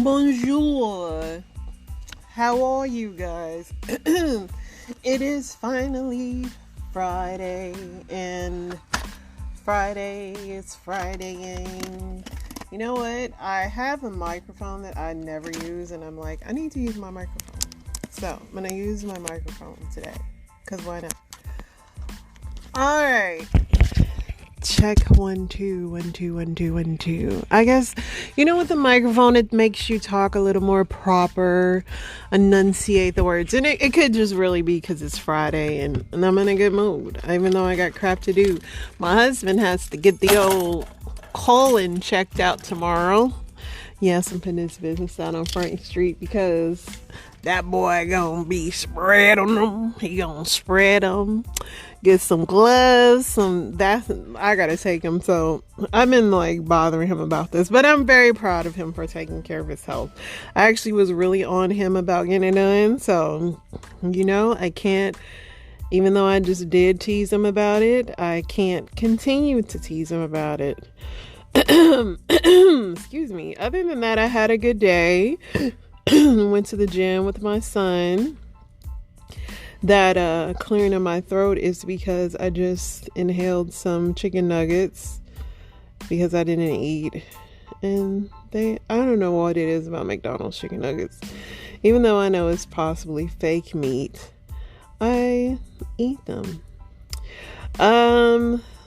Bonjour. How are you guys? It is finally Friday, and Friday is Fridaying. You know what? I have a microphone that I never use, and I'm like, I need to use my microphone. So, I'm going to use my microphone today, because why not? Alright. Check 1 2 1 2 1 2 1 2. I guess with the microphone it makes you talk a little more proper, enunciate the words, and it could just really be because it's Friday and I'm in a good mood, even though I got crap to do. My husband has to get the old colon checked out tomorrow. Yes, I'm putting his business out on Frank Street because that boy gonna be spreading them. He gonna spread them. Get some gloves, I gotta take him. So I've been bothering him about this, but I'm very proud of him for taking care of his health. I actually was really on him about getting it done. So, I can't, even though I just did tease him about it, I can't continue to tease him about it. Excuse me. Other than that, I had a good day. Went to the gym with my son. That clearing of my throat is because I just inhaled some chicken nuggets because I didn't eat. And I don't know what it is about McDonald's chicken nuggets. Even though I know it's possibly fake meat, I eat them.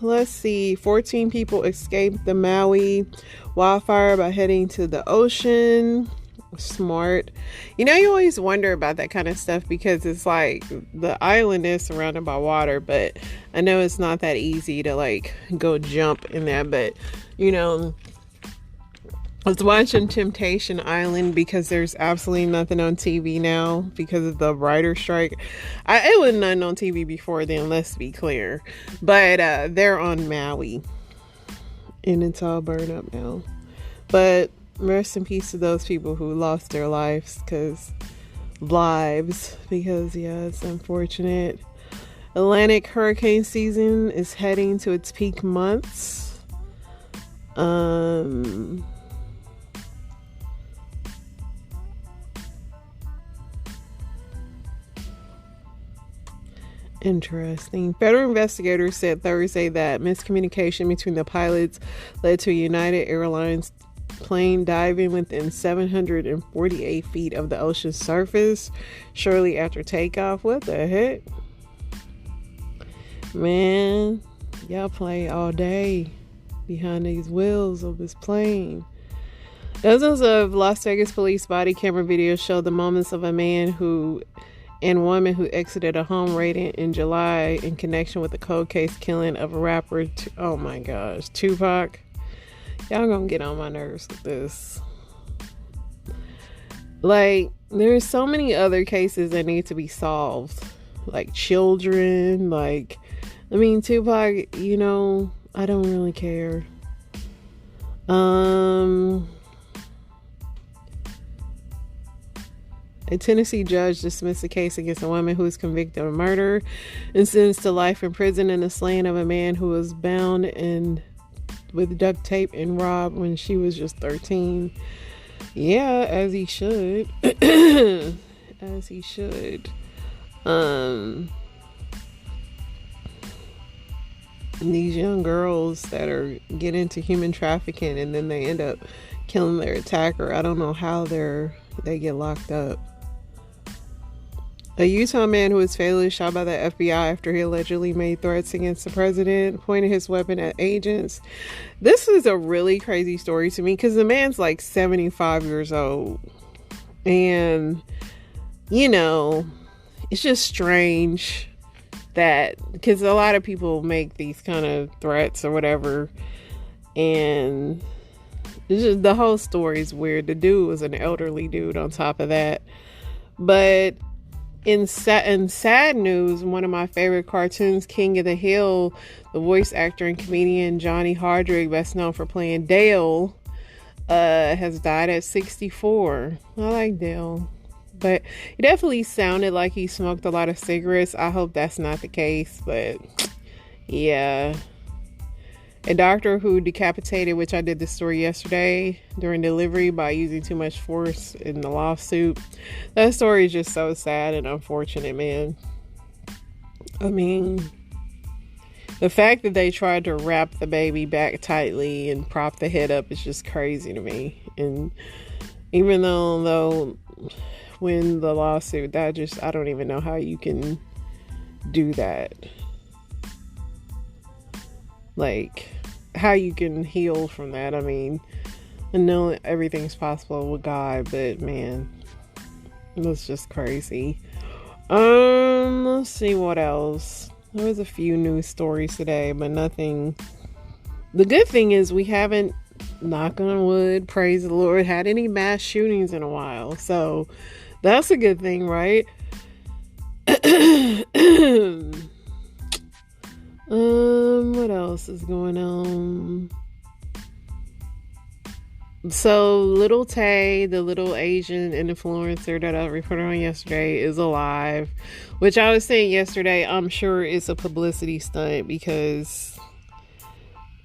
Let's see. 14 people escaped the Maui wildfire by heading to the ocean. Smart. You always wonder about that kind of stuff because it's like the island is surrounded by water, but I know it's not that easy to go jump in there. But I was watching Temptation Island because there's absolutely nothing on TV now because of the writer's strike. It was nothing on TV before then, let's be clear, but they're on Maui and it's all burned up now. But rest in peace to those people who lost their lives because it's unfortunate. Atlantic hurricane season is heading to its peak months. Interesting. Federal investigators said Thursday that miscommunication between the pilots led to United Airlines plane diving within 748 feet of the ocean's surface shortly after takeoff. What the heck? Man, y'all play all day behind these wheels of this plane. Dozens of Las Vegas police body camera videos show the moments of a man and woman who exited a home raid in July in connection with the cold case killing of a rapper. Oh my gosh, Tupac. Y'all gonna get on my nerves with this. There's so many other cases that need to be solved. Children, Tupac, I don't really care. A Tennessee judge dismissed a case against a woman who was convicted of murder and sentenced to life in prison in the slaying of a man who was bound with duct tape and robbed when she was just 13. Yeah, as he should. As he should. These young girls that get into human trafficking and then they end up killing their attacker. I don't know how they get locked up. A Utah man who was fatally shot by the FBI after he allegedly made threats against the president, pointed his weapon at agents. This is a really crazy story to me because the man's 75 years old. And, it's just strange that, because a lot of people make these kind of threats or whatever. And it's just, the whole story is weird. The dude was an elderly dude on top of that. But in sad news, one of my favorite cartoons, King of the Hill, the voice actor and comedian Johnny Hardrick, best known for playing Dale, has died at 64. I like Dale, but he definitely sounded like he smoked a lot of cigarettes. I hope that's not the case, but yeah. A doctor who decapitated, which I did this story yesterday, during delivery by using too much force in the lawsuit. That story is just so sad and unfortunate, man. I mean, the fact that they tried to wrap the baby back tightly and prop the head up is just crazy to me. And even though when the lawsuit, I don't even know how you can do that. Like, how you can heal from that. I mean, I know everything's possible with God, but man, that's just crazy. Let's see what else. There was a few news stories today, but nothing. The good thing is we haven't, knock on wood, praise the Lord, had any mass shootings in a while. So that's a good thing, right? What else is going on? So Little Tay, the little Asian influencer that I reported on yesterday, is alive, which I was saying yesterday, I'm sure it's a publicity stunt because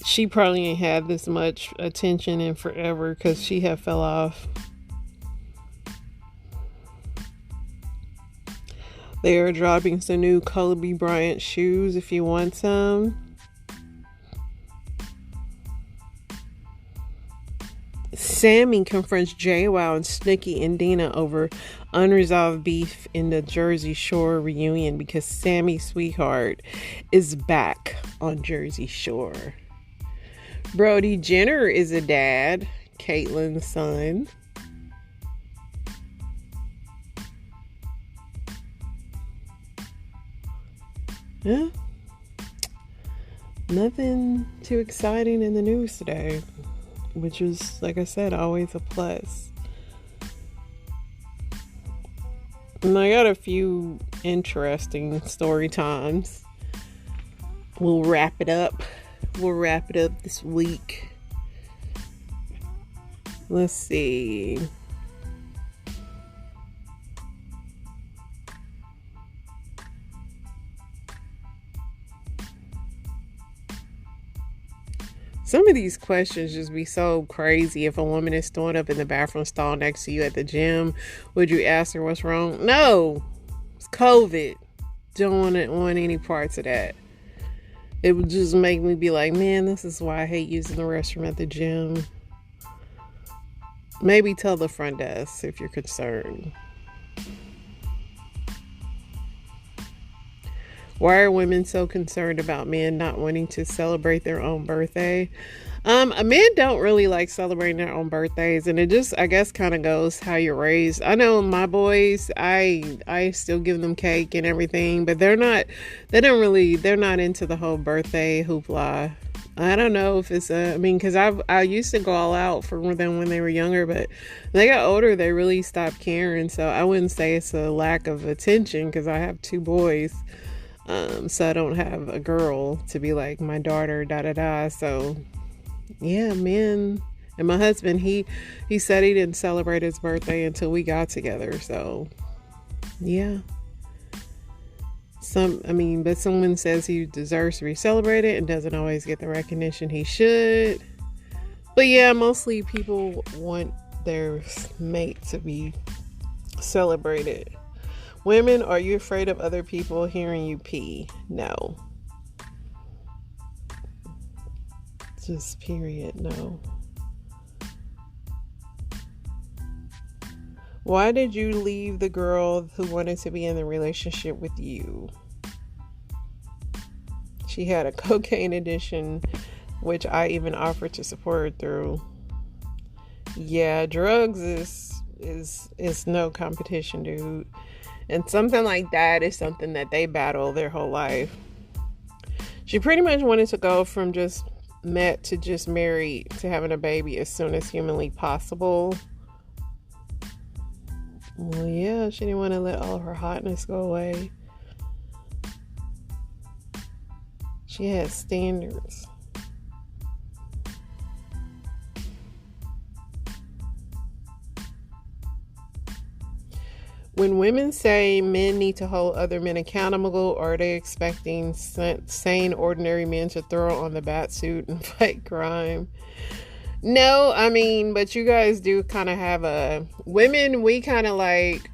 she probably ain't had this much attention in forever because she had fell off. They are dropping some new Kobe Bryant shoes if you want some. Sammy confronts JWoww and Snooki and Dina over unresolved beef in the Jersey Shore reunion because Sammy's sweetheart is back on Jersey Shore. Brody Jenner is a dad, Caitlyn's son. Yeah. Nothing too exciting in the news today, which is, like I said, always a plus. And I got a few interesting story times. We'll wrap it up this week. Let's see. Some of these questions just be so crazy. If a woman is throwing up in the bathroom stall next to you at the gym, would you ask her what's wrong? No, it's COVID. Don't want any parts of that. It would just make me be like, man, this is why I hate using the restroom at the gym. Maybe tell the front desk if you're concerned. Why are women so concerned about men not wanting to celebrate their own birthday? Men don't really like celebrating their own birthdays, and it just, I guess, kind of goes how you're raised. I know my boys, I still give them cake and everything, but they're not into the whole birthday hoopla. I don't know if it's because I used to go all out for them when they were younger, but when they got older, they really stopped caring. So I wouldn't say it's a lack of attention because I have two boys. So I don't have a girl to be like my daughter, So yeah, man. And my husband, he said he didn't celebrate his birthday until we got together. So yeah. But someone says he deserves to be celebrated and doesn't always get the recognition he should. But yeah, mostly people want their mate to be celebrated. Women, are you afraid of other people hearing you pee? No. Just period, no. Why did you leave the girl who wanted to be in the relationship with you? She had a cocaine addiction, which I even offered to support her through. Yeah, drugs is no competition, dude. And something like that is something that they battle their whole life. She pretty much wanted to go from just met to just married to having a baby as soon as humanly possible. Well, yeah, she didn't want to let all of her hotness go away. She had standards. When women say men need to hold other men accountable, are they expecting sane, ordinary men to throw on the bat suit and fight crime? No, I mean, but you guys do kind of have a... Women, we kind of like...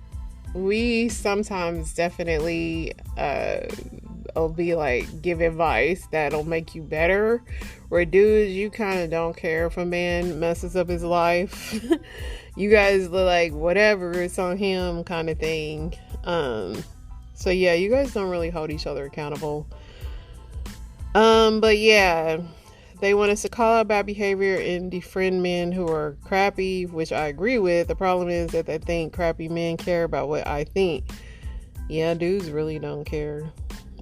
We sometimes definitely will be like, give advice that'll make you better. Where dudes, you kind of don't care if a man messes up his life. You guys look like whatever, it's on him kind of thing. So yeah, you guys don't really hold each other accountable. But yeah, they want us to call out bad behavior and defriend men who are crappy, which I agree with. The problem is that they think crappy men care about what I think. Yeah, dudes really don't care.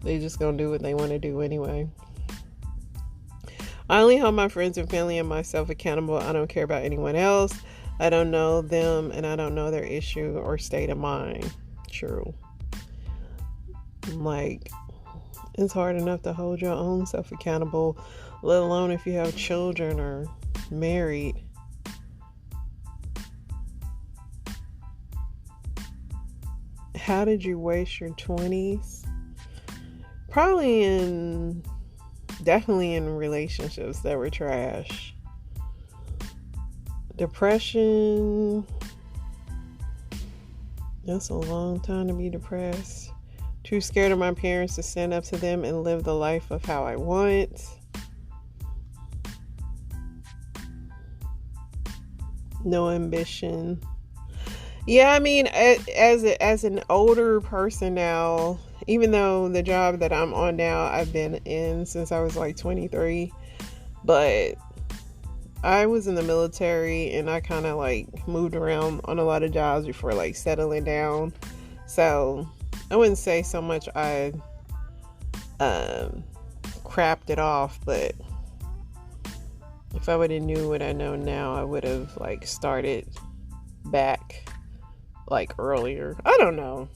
They just gonna do what they want to do anyway. I only hold my friends and family and myself accountable. I don't care about anyone else. I don't know them and I don't know their issue or state of mind. True. Like, it's hard enough to hold your own self accountable, let alone if you have children or married. How did you waste your 20s? Definitely in relationships that were trash. Depression. That's a long time to be depressed. Too scared of my parents to stand up to them and live the life of how I want. No ambition. Yeah, I mean, as an older person now, even though the job that I'm on now, I've been in since I was like 23, but I was in the military and I kind of like moved around on a lot of jobs before like settling down. So I wouldn't say so much I crapped it off, but if I would have knew what I know now, I would have like started back like earlier. I don't know.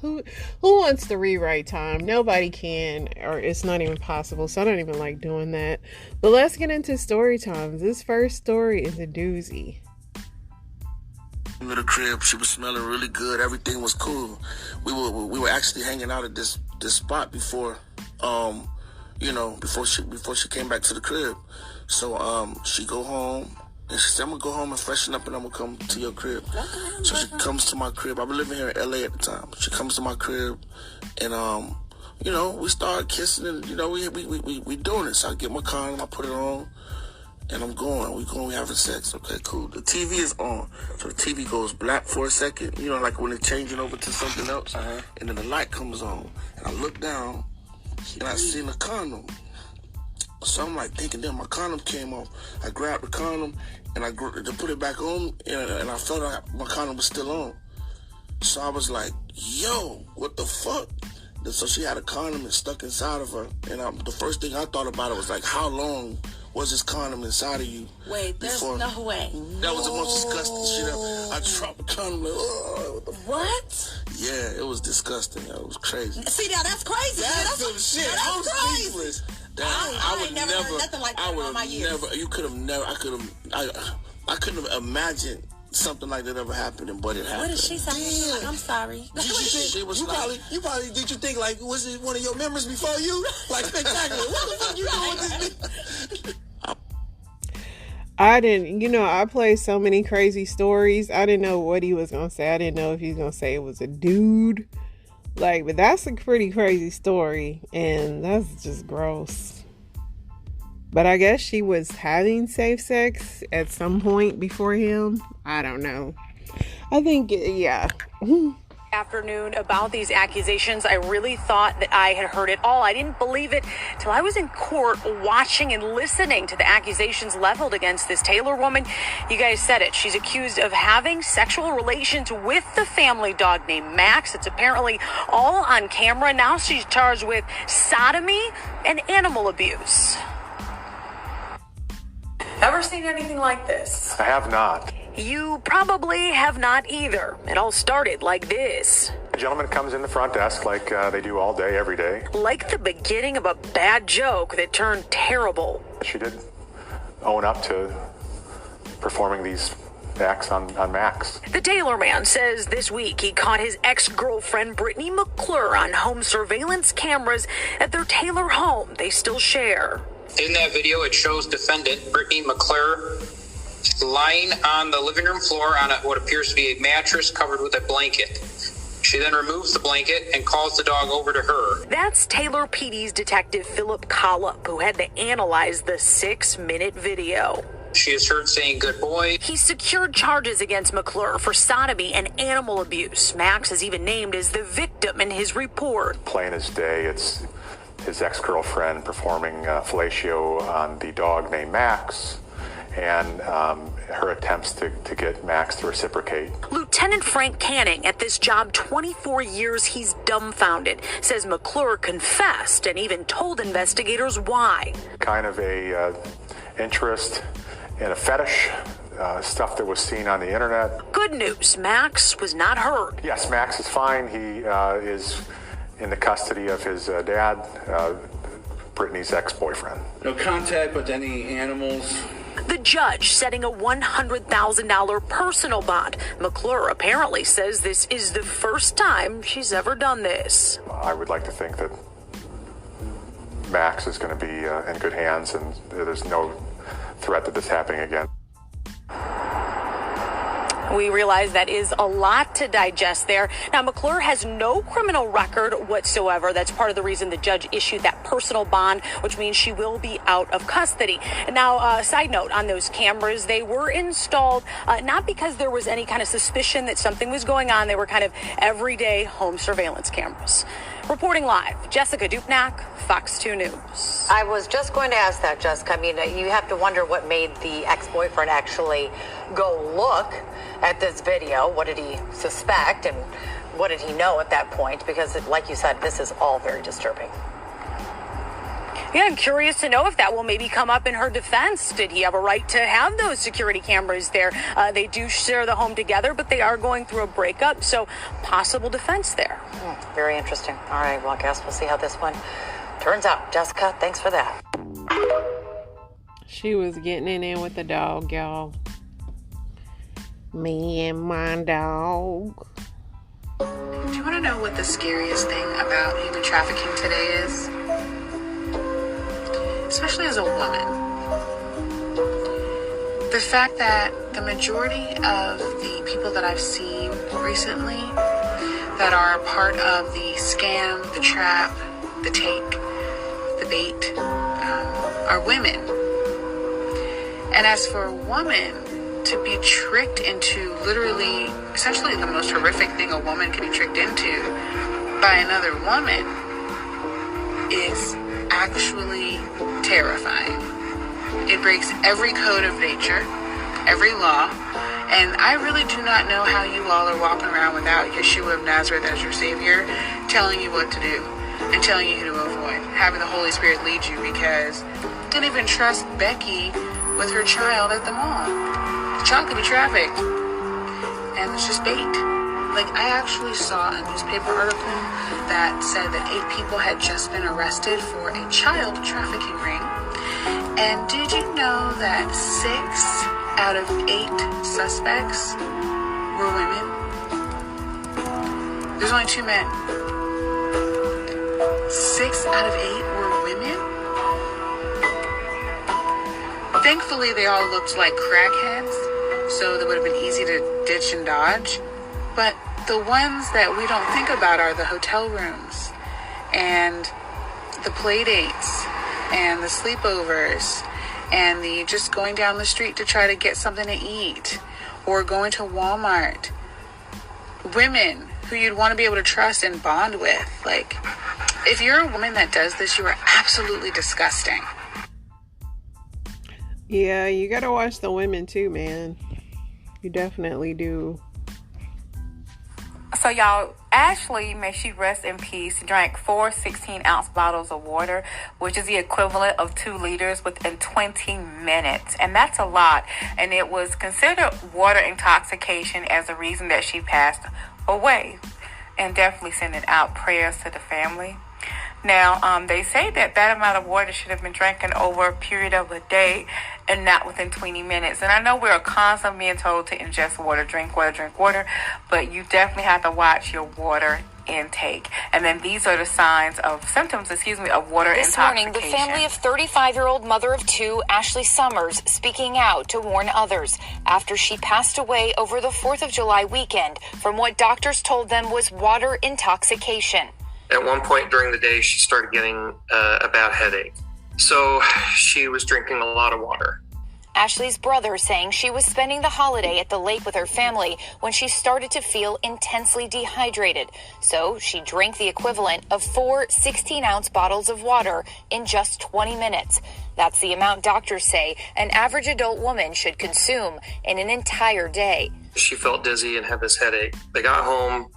Who wants to rewrite time? Nobody can, or it's not even possible. So I don't even like doing that. But let's get into story times. This first story is a doozy. In the crib, she was smelling really good. Everything was cool. We were actually hanging out at this spot before, before she came back to the crib. So she go home. And she said, I'm going to go home and freshen up and I'm going to come to your crib. Okay, so she comes to my crib. I was living here in L.A. at the time. She comes to my crib and, we start kissing and, we doing it. So I get my condom, I put it on, and I'm going. We having sex. Okay, cool. The TV is on. So the TV goes black for a second, like when it's changing over to something else. Uh-huh. And then the light comes on. And I look down and I see the condom. So I'm like thinking, damn, my condom came off. I grabbed the condom and I put it back on, and I felt like my condom was still on. So I was like, yo, what the fuck? And so she had a condom and stuck inside of her. And the first thing I thought about it was like, how long was this condom inside of you? Wait, there's no way. That was the most disgusting shit ever. I dropped the condom like, oh, what the fuck? What? Yeah, it was disgusting. It was crazy. See, now that's crazy. That's some shit. I was speechless. I would never heard nothing like that in all my years. I couldn't have imagined something like that ever happening, but it happened. What did she say? Like, I'm sorry. You probably did you think like, was it one of your memories before you? Like, spectacular. What the fuck you doing with this? I didn't, I played so many crazy stories. I didn't know what he was going to say. I didn't know if he was going to say it was a dude. Like, but that's a pretty crazy story. And that's just gross. But I guess she was having safe sex at some point before him. I don't know. I think, yeah. Afternoon about these accusations. I really thought that I had heard it all. I didn't believe it till I was in court watching and listening to the accusations leveled against this Taylor woman. You guys said it. She's accused of having sexual relations with the family dog named Max. It's apparently all on camera. Now she's charged with sodomy and animal abuse. Ever seen anything like this? I have not. You probably have not either. It all started like this. A gentleman comes in the front desk like they do all day, every day. Like the beginning of a bad joke that turned terrible. She did own up to performing these acts on Max. The Taylor man says this week he caught his ex-girlfriend Brittany McClure on home surveillance cameras at their Taylor home they still share. In that video, it shows defendant Brittany McClure lying on the living room floor on what appears to be a mattress covered with a blanket. She then removes the blanket and calls the dog over to her. That's Taylor PD's detective Philip Collop, who had to analyze the 6-minute video. She is heard saying, "Good boy." He secured charges against McClure for sodomy and animal abuse. Max is even named as the victim in his report. Plain as day, it's his ex-girlfriend performing fellatio on the dog named Max, and her attempts to get Max to reciprocate. Lieutenant Frank Canning, at this job 24 years, he's dumbfounded. Says McClure confessed and even told investigators why. Kind of a interest in a fetish, stuff that was seen on the internet. Good news, Max was not hurt. Yes, Max is fine. He is in the custody of his dad, Brittany's ex-boyfriend. No contact with any animals. The judge setting a $100,000 personal bond. McClure apparently says this is the first time she's ever done this. I would like to think that Max is going to be in good hands, and there's no threat that this happening again. We realize that is a lot to digest there. Now, McClure has no criminal record whatsoever. That's part of the reason the judge issued that personal bond, which means she will be out of custody. Now, side note on those cameras, they were installed not because there was any kind of suspicion that something was going on. They were kind of everyday home surveillance cameras. Reporting live, Jessica Dupnack, Fox 2 News. I was just going to ask that, Jessica. I mean, you have to wonder what made the ex-boyfriend actually go look at this video. What did he suspect and what did he know at that point? Because, like you said, this is all very disturbing. Yeah, I'm curious to know if that will maybe come up in her defense. Did he have a right to have those security cameras there? They do share the home together, but they are going through a breakup, so possible defense there. Very interesting. All right, well, I guess we'll see how this one turns out. Jessica, thanks for that. She was getting it in with the dog, y'all. Me and my dog. Do you want to know what the scariest thing about human trafficking today is? Especially as a woman. The fact that the majority of the people that I've seen recently that are part of the scam, the trap, the take, the bait, are women. And as for a woman to be tricked into literally, essentially the most horrific thing a woman can be tricked into by another woman is actually terrifying. It breaks every code of nature, every law, and I really do not know how you all are walking around without Yeshua of Nazareth as your savior, telling you what to do and telling you who to avoid, having the Holy Spirit lead you, because you didn't even trust Becky with her child at the mall. The child could be trafficked, and it's just bait. Like, I actually saw a newspaper article that said that 8 people had just been arrested for a child trafficking ring. And did you know that 6 out of 8 suspects were women? There's only 2 men. 6 out of 8 were women? Thankfully, they all looked like crackheads, so that would have been easy to ditch and dodge. But the ones that we don't think about are the hotel rooms and the play dates and the sleepovers and the just going down the street to try to get something to eat or going to Walmart. Women who you'd want to be able to trust and bond with. Like, if you're a woman that does this, you are absolutely disgusting. Yeah, you gotta watch the women too, man. You definitely do. So y'all, Ashley, may she rest in peace, drank 4 16-ounce bottles of water, which is the equivalent of 2 liters within 20 minutes. And that's a lot. And it was considered water intoxication as the reason that she passed away. And definitely sending out prayers to the family. Now, they say that amount of water should have been drinking over a period of a day and not within 20 minutes. And I know we're constantly being told to ingest water, drink water, but you definitely have to watch your water intake. And then these are the symptoms of water this intoxication. This morning, the family of 35-year-old mother of two, Ashley Summers, speaking out to warn others after she passed away over the 4th of July weekend from what doctors told them was water intoxication. At one point during the day, she started getting a bad headache. So she was drinking a lot of water. Ashley's brother saying she was spending the holiday at the lake with her family when she started to feel intensely dehydrated. So she drank the equivalent of 4 16-ounce bottles of water in just 20 minutes. That's the amount doctors say an average adult woman should consume in an entire day. She felt dizzy and had this headache. They got home.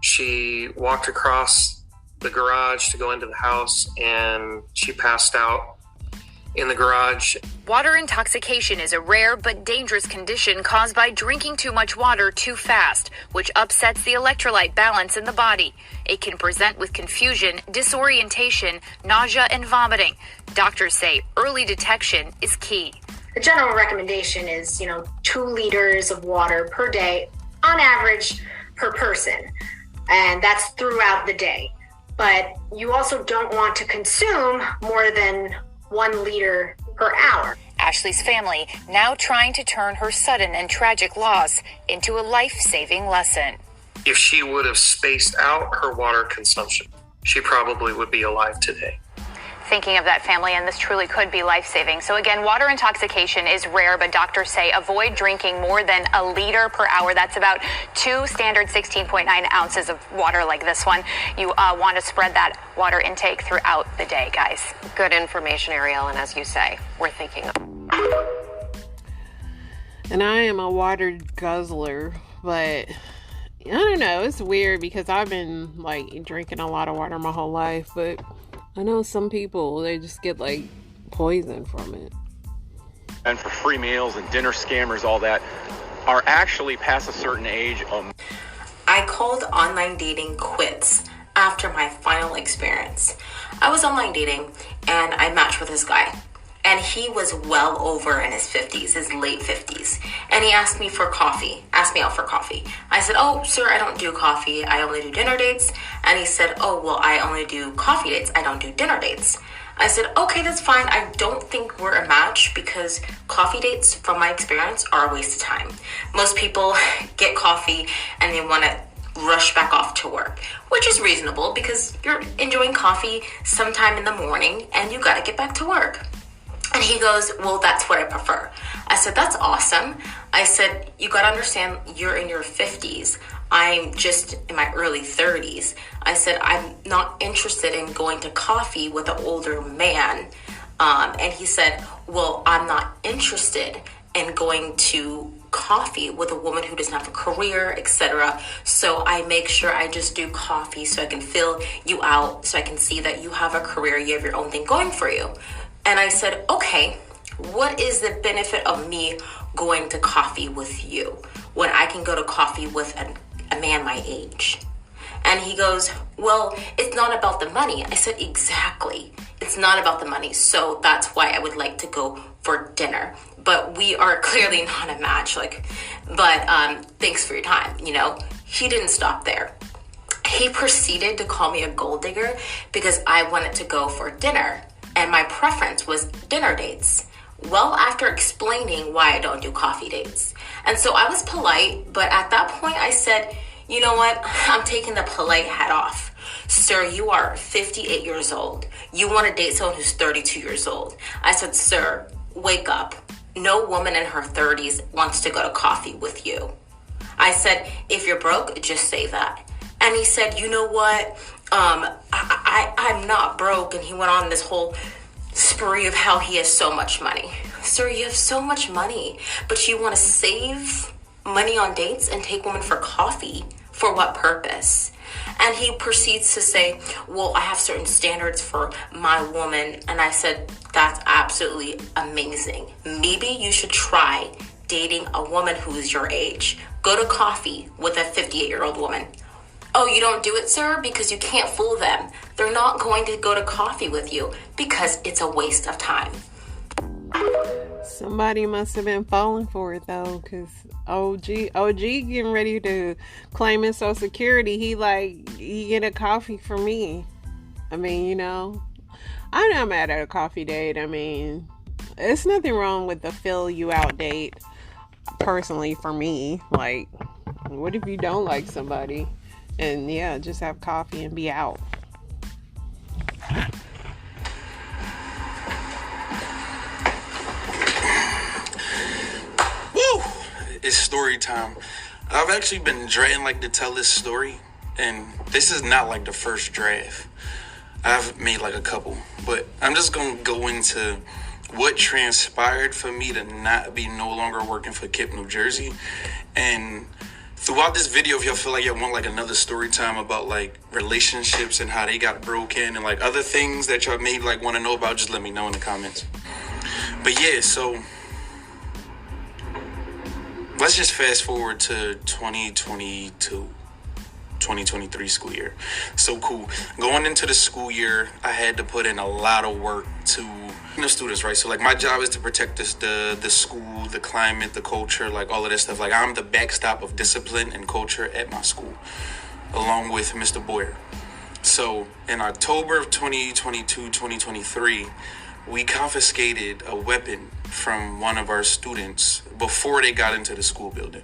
She walked across the garage to go into the house, and she passed out in the garage. Water intoxication is a rare but dangerous condition caused by drinking too much water too fast, which upsets the electrolyte balance in the body. It can present with confusion, disorientation, nausea, and vomiting. Doctors say early detection is key. The general recommendation is, 2 liters of water per day on average per person. And that's throughout the day. But you also don't want to consume more than 1 liter per hour. Ashley's family now trying to turn her sudden and tragic loss into a life-saving lesson. If she would have spaced out her water consumption, she probably would be alive today. Thinking of that family, and this truly could be life-saving. So again, water intoxication is rare, but doctors say avoid drinking more than 1 liter per hour. That's about 2 standard 16.9 ounces of water like this one. You want to spread that water intake throughout the day, guys. Good information, Ariel, and as you say, we're thinking of. And I am a water guzzler, but I don't know, it's weird because I've been drinking a lot of water my whole life, but I know some people, they just get poison from it. And for free meals and dinner scammers, all that, are actually past a certain age. I called online dating quits after my final experience. I was online dating and I matched with this guy. And he was well over in his 50s, his late 50s. And he asked me out for coffee. I said, "Oh, sir, I don't do coffee. I only do dinner dates." And he said, "Oh, well, I only do coffee dates. I don't do dinner dates." I said, "Okay, that's fine. I don't think we're a match because coffee dates, from my experience, are a waste of time. Most people get coffee and they want to rush back off to work, which is reasonable because you're enjoying coffee sometime in the morning and you got to get back to work." And he goes, "Well, that's what I prefer." I said, "That's awesome." I said, "You got to understand, you're in your 50s. I'm just in my early 30s. I said, I'm not interested in going to coffee with an older man." And he said, "Well, I'm not interested in going to coffee with a woman who doesn't have a career, etc. So I make sure I just do coffee so I can fill you out, so I can see that you have a career, you have your own thing going for you." And I said, "Okay, what is the benefit of me going to coffee with you when I can go to coffee with a man my age?" And he goes, "Well, it's not about the money." I said, "Exactly. It's not about the money. So that's why I would like to go for dinner. But we are clearly not a match. But thanks for your time." He didn't stop there. He proceeded to call me a gold digger because I wanted to go for dinner. And my preference was dinner dates. Well, after explaining why I don't do coffee dates. And so I was polite, but at that point I said, "You know what? I'm taking the polite hat off. Sir, you are 58 years old. You want to date someone who's 32 years old." I said, "Sir, wake up. No woman in her 30s wants to go to coffee with you." I said, "If you're broke, just say that." And he said, "You know what? I'm not broke." And he went on this whole spree of how he has so much money. Sir, you have so much money, but you want to save money on dates and take women for coffee. For what purpose? And he proceeds to say, "Well, I have certain standards for my woman." And I said, "That's absolutely amazing. Maybe you should try dating a woman who is your age. Go to coffee with a 58-year-old woman." Oh, you don't do it, sir? Because you can't fool them. They're not going to go to coffee with you because it's a waste of time. Somebody must have been falling for it though, because OG getting ready to claim his Social Security. He get a coffee for me. I mean, you know, I'm not mad at a coffee date. I mean, it's nothing wrong with the fill you out date. Personally, for me, like, what if you don't like somebody? And yeah, just have coffee and be out. Woo! It's story time. I've actually been dreading to tell this story, and this is not the first draft. I've made a couple, but I'm just gonna go into what transpired for me to not be no longer working for KIPP New Jersey. And throughout this video, if y'all feel like y'all want another story time about relationships and how they got broken and other things that y'all may want to know about, just let me know in the comments. But yeah, so let's just fast forward to 2023 school year. So cool. Going into the school year, I had to put in a lot of work to the students, right? So my job is to protect the school, the climate, the culture, all of that stuff. I'm the backstop of discipline and culture at my school, along with Mr. Boyer. So in October of 2023, we confiscated a weapon from one of our students before they got into the school building.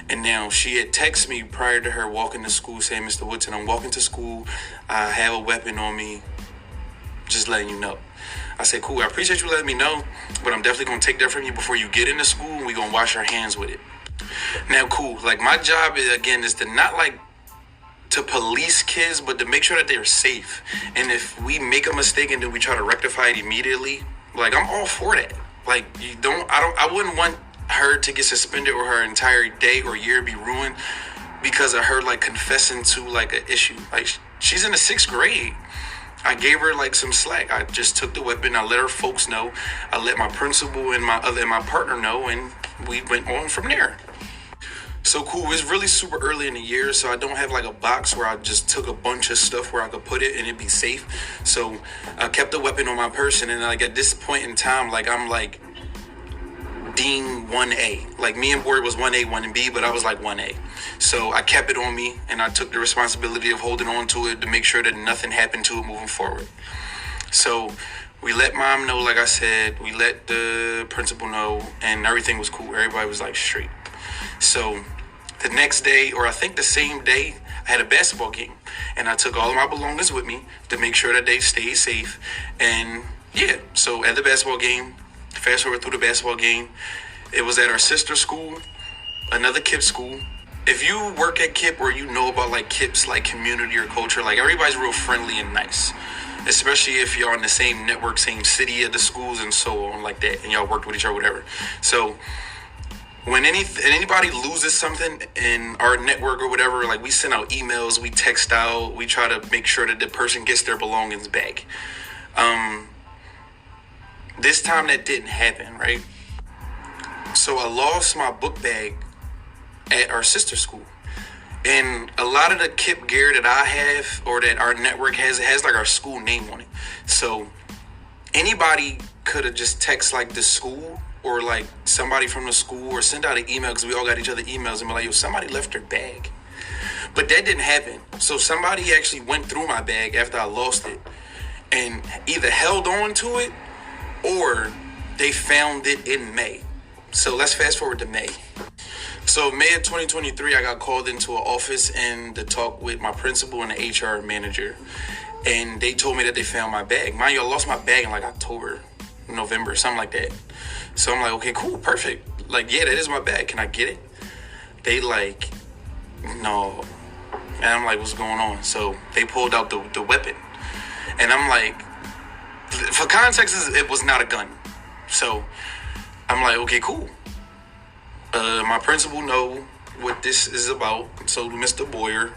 And now she had texted me prior to her walking to school saying, Mr. Woodson, I'm walking to school. I have a weapon on me. Just letting you know. I said, cool, I appreciate you letting me know, but I'm definitely going to take that from you before you get into school, and we're going to wash our hands with it. Now, cool. My job is to not to police kids, but to make sure that they're safe. And if we make a mistake and then we try to rectify it immediately, I'm all for that. I wouldn't want her to get suspended or her entire day or year be ruined because of her confessing to an issue. She's in the 6th grade. I gave her some slack. I just took the weapon. I let her folks know. I let my principal and my partner know, and we went on from there. So cool. It's really super early in the year, so I don't have a box where I just took a bunch of stuff where I could put it and it'd be safe. So I kept the weapon on my person, and at this point in time, I'm Dean 1A. Me and Boyer was 1A, 1B, but I was 1A. So I kept it on me, and I took the responsibility of holding on to it to make sure that nothing happened to it moving forward. So we let mom know, like I said, we let the principal know, and everything was cool. Everybody was straight. So the next day, or I think the same day, I had a basketball game, and I took all of my belongings with me to make sure that they stayed safe. And yeah, so at the basketball game, fast forward through the basketball game, it was at our sister school, another KIPP school. If you work at KIPP or you know about KIPP's community or culture, everybody's real friendly and nice, especially if you're on the same network, same city of the schools and so on that, and y'all worked with each other, whatever. So when anybody loses something in our network or whatever, we send out emails, we text out, we try to make sure that the person gets their belongings back. This time that didn't happen, right? So I lost my book bag at our sister school. And a lot of the KIPP gear that I have or that our network has, it has our school name on it. So anybody could have just texted the school or somebody from the school or sent out an email, because we all got each other emails, and be yo, somebody left their bag. But that didn't happen. So somebody actually went through my bag after I lost it and either held on to it or they found it in May. So let's fast forward to May. So May of 2023, I got called into an office and to talk with my principal and the HR manager. And they told me that they found my bag. Mind you, I lost my bag in October, November, something like that. So I'm okay, cool, perfect. Yeah, that is my bag. Can I get it? They no. And I'm what's going on? So they pulled out the weapon. And I'm for context, it was not a gun. So I'm okay, cool. My principal know what this is about. So Mr. Boyer,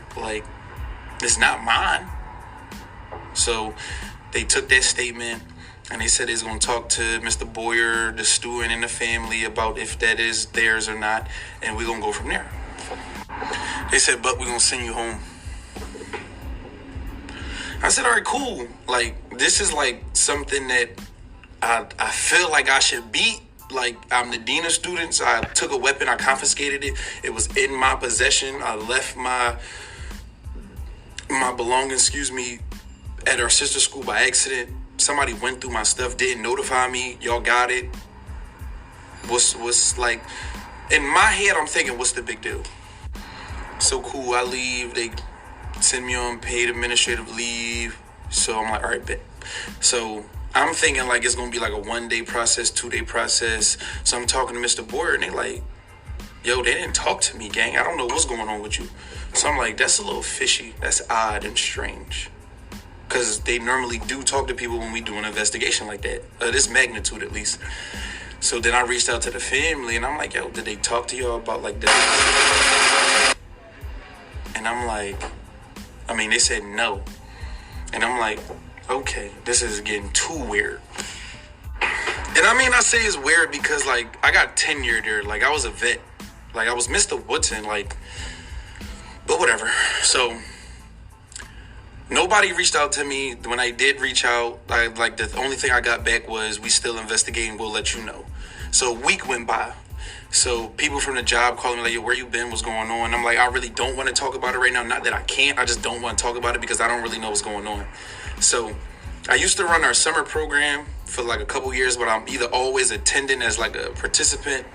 it's not mine. So they took that statement and they said they was going to talk to Mr. Boyer, the student, and the family about if that is theirs or not. And we're going to go from there. They said, but we're going to send you home. I said, all right, cool. Like, this is like something that I feel like I should beat. Like, I'm the dean of students. I took a weapon. I confiscated it. It was in my possession. I left my belongings, at our sister school by accident. Somebody went through my stuff, didn't notify me. Y'all got it. What's like, in my head, I'm thinking, what's the big deal? So cool, I leave. They send me on paid administrative leave. So I'm like, all right, bet. So I'm thinking like it's gonna be like a 1-day process, 2-day process. So I'm talking to Mr. Boyer, and they like, yo, they didn't talk to me, gang. I don't know what's going on with you. So I'm like, that's a little fishy. That's odd and strange. Because they normally do talk to people when we do an investigation like that. This magnitude, at least. So then I reached out to the family, and I'm like, yo, did they talk to y'all about like that? And I'm like, they said no. And I'm like, okay, this is getting too weird. And I say it's weird because, like, I got tenure there. Like, I was a vet. Like, I was Mr. Woodson, like, but whatever. So nobody reached out to me. When I did reach out, the only thing I got back was, we still investigating, we'll let you know. So a week went by. So people from the job calling me like, yo, where you been? What's going on? I'm like, I really don't want to talk about it right now. Not that I can't. I just don't want to talk about it because I don't really know what's going on. So I used to run our summer program for like a couple years, but I'm either always attending as like a participant,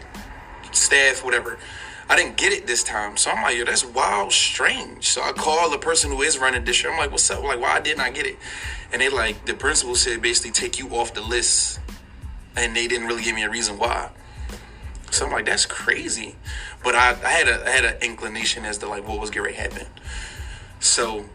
staff, whatever. I didn't get it this time. So I'm like, yo, that's wild, strange. So I called the person who is running this year. I'm like, what's up? Like, why didn't I get it? And they like, the principal said basically take you off the list. And they didn't really give me a reason why. So I'm like, that's crazy. But I had an inclination as to like what was going to happen. So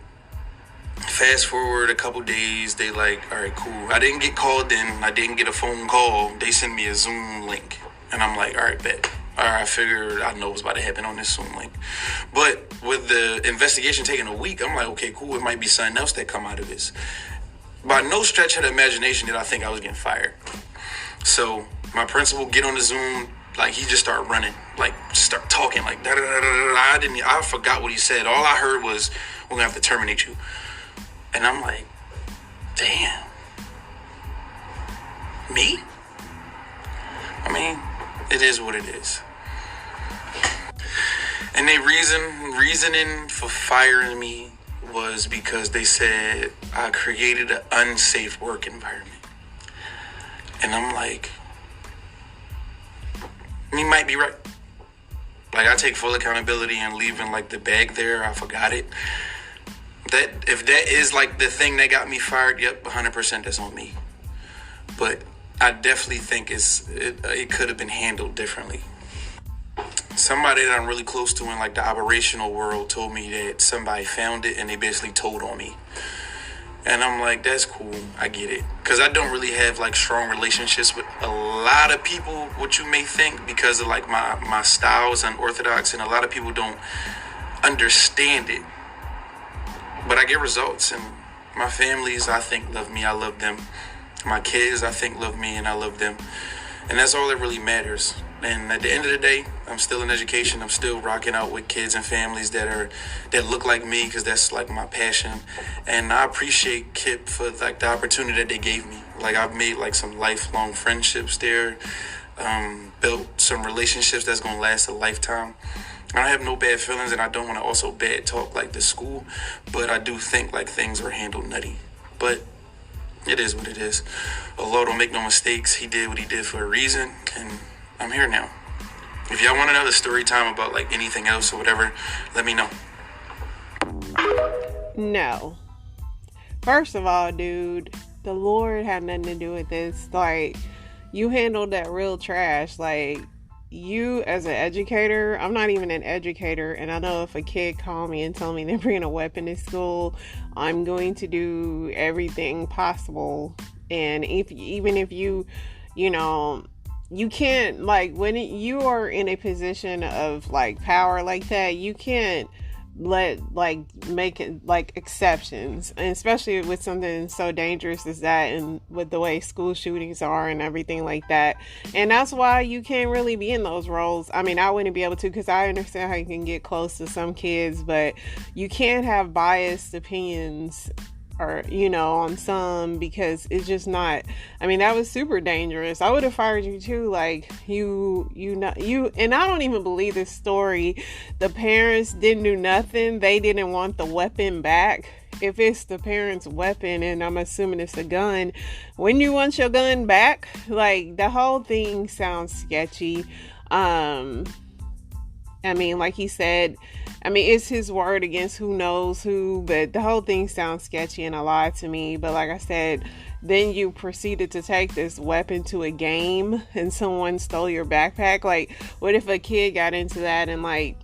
fast forward a couple days, they like, all right, cool. I didn't get called in. I didn't get a phone call. They sent me a Zoom link. And I'm like, all right, bet. All right, I figured I know what's about to happen on this Zoom link. But with the investigation taking a week, I'm like, okay, cool. It might be something else that come out of this. By no stretch of the imagination did I think I was getting fired. So my principal get on the Zoom, like he just started running, like just start talking like da da da da da. I forgot what he said. All I heard was, we're gonna have to terminate you. And I'm like, damn. Me? It is what it is. And they reasoning for firing me was because they said I created an unsafe work environment. And I'm like, you might be right. Like, I take full accountability and leaving like the bag there. I forgot it. If that is like the thing that got me fired, yep, 100% that's on me. But I definitely think it could have been handled differently. Somebody that I'm really close to in like the operational world told me that somebody found it and they basically told on me. And I'm like, that's cool. I get it. Because I don't really have like strong relationships with a lot of people, what you may think, because of like my style is unorthodox and a lot of people don't understand it. But I get results, and my families, I think, love me. I love them. My kids, I think, love me, and I love them. And that's all that really matters. And at the end of the day, I'm still in education. I'm still rocking out with kids and families that look like me, because that's like my passion. And I appreciate KIPP for like the opportunity that they gave me. Like, I've made like some lifelong friendships there, built some relationships that's gonna last a lifetime. I have no bad feelings, and I don't want to also bad talk like the school, but I do think like things were handled nutty. But it is what it is. Allah don't make no mistakes. He did what he did for a reason, and I'm here now. If y'all want another story time about like anything else or whatever, let me know. No. First of all, dude, the Lord had nothing to do with this. Like, you handled that real trash. Like, you as an educator, I'm not even an educator, and I know if a kid called me and told me they're bringing a weapon to school, I'm going to do everything possible. And even if you can't, like, when you are in a position of like power like that, you can't make it like exceptions, and especially with something so dangerous as that, and with the way school shootings are and everything like that. And that's why you can't really be in those roles. I mean, I wouldn't be able to, because I understand how you can get close to some kids, but you can't have biased opinions or, on some, because it's just not, that was super dangerous. I would have fired you too. Like, and I don't even believe this story. The parents didn't do nothing. They didn't want the weapon back. If it's the parents' weapon, and I'm assuming it's a gun, when you want your gun back, like, the whole thing sounds sketchy. Like he said, it's his word against who knows who, but the whole thing sounds sketchy and a lie to me. But like I said, then you proceeded to take this weapon to a game and someone stole your backpack. Like, what if a kid got into that and, like,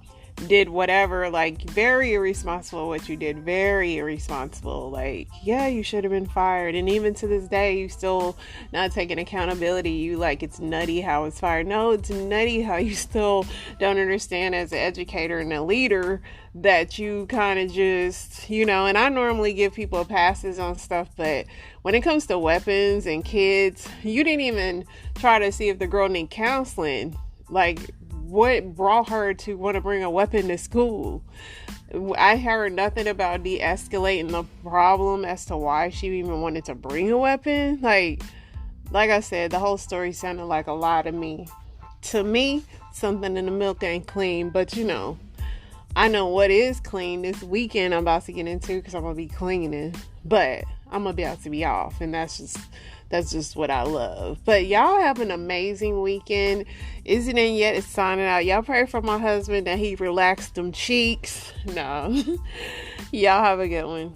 did whatever? Like, very irresponsible what you did. Very irresponsible. Like, yeah, you should have been fired. And even to this day, you still not taking accountability. You like, it's nutty how it's fired. No, it's nutty how you still don't understand as an educator and a leader that you kind of just, and I normally give people passes on stuff, but when it comes to weapons and kids, you didn't even try to see if the girl need counseling. Like, what brought her to want to bring a weapon to school? I heard nothing about de-escalating the problem as to why she even wanted to bring a weapon. Like I said, the whole story sounded like a lie to me. To me, something in the milk ain't clean, but I know what is clean this weekend I'm about to get into, because I'm going to be cleaning, but I'm going to be able to be off, and that's just what I love. But y'all have an amazing weekend. Isn't it yet? It's signing out. Y'all pray for my husband that he relaxed them cheeks. No. Y'all have a good one.